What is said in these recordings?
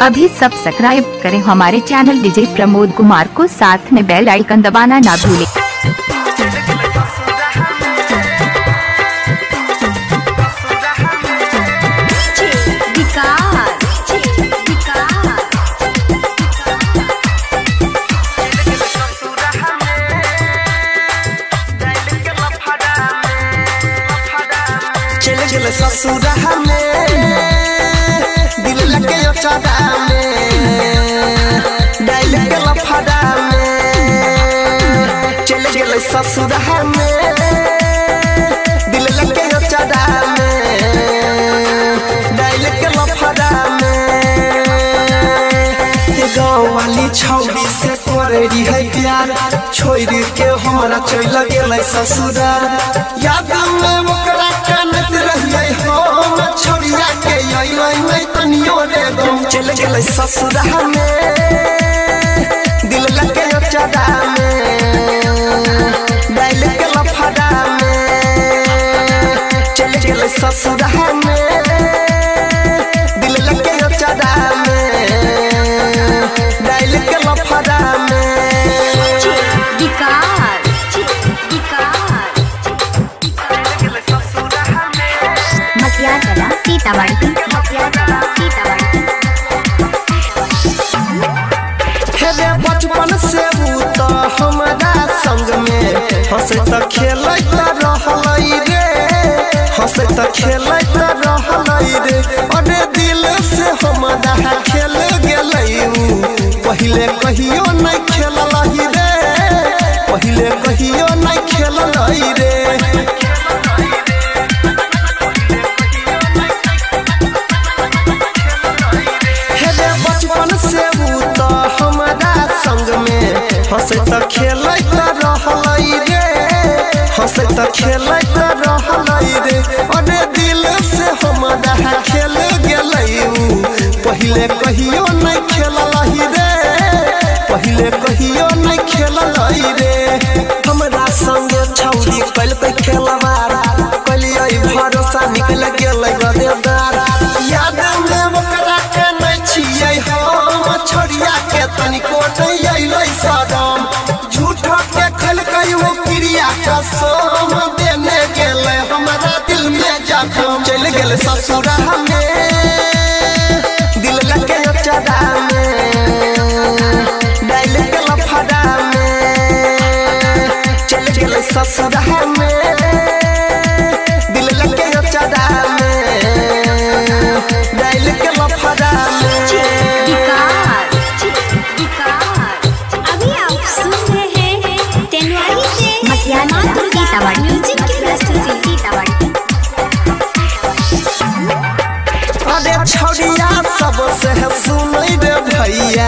अभी सब्सक्राइब करें हमारे चैनल डीजे प्रमोद कुमार को, साथ में बेल आइकन दबाना ना भूलें। चले ससुरा में दिल लगे चादा में डाल के लफड़ा में चले चले ससुरा में दिल लगे चादा में डाल के लफड़ा में गाँव वाली छौरी से करेरी है प्यार छोड़ के हमारा चल गेल ससुरा याद में ओकरा कानत रहिए हम छोड़िया के मैं तनियो रे गम चल गेल ससुरा में दिल लगे चादा में डाल के लफड़ा में चल गेल ससुरा में दिल लगे चादा में डाल के लफड़ा में बचपन से तो हमारा संग में हंस त खेल रहल रे हंस त खेल रहल रे अरे दिल से हमारा खेल गेल पहले कहियो नहीं खेल रे पहले कहियो नहीं खेल रे बचपन से तो हमारा संग में हंस त खेल रहल रे हंस त खेल रहल रे अरे दिल से हमारा खेल गेल पहले कहियो नहीं खेल रे पहले कहियो नहीं खेल रे हमारा संग छौरी कल पे खेलवारा कलिए भरोसा निकल गेल गदेदार याद में ओकरा के नहीं छियै हम छोड़िया के तनिको नहीं अइलै सदम झूठो के खलकै वो क्रिया कसम देने गेल हमारा दिल में जखम चल गेल ससुरा में दिल लगे चादा में डाल के लफड़ा में चल गेल ससुरा में दिल लगे चादा में डाल के लफड़ा में अरे छौड़िया सबसे सुनई रे भैया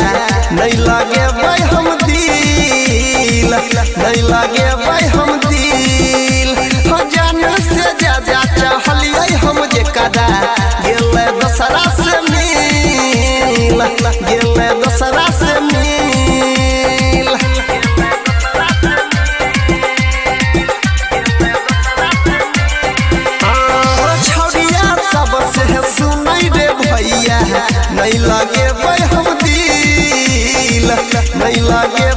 नहीं लगे भाई हम दिल नहीं लगे भाई हम दिल जान से ज्यादा चाहलिए हम जे कदा गेल दसरा से मिल गेल दसरा से मिल छौड़िया सबसे सुनई रे भैया नहीं लगे भाई हम दिल नहीं लगे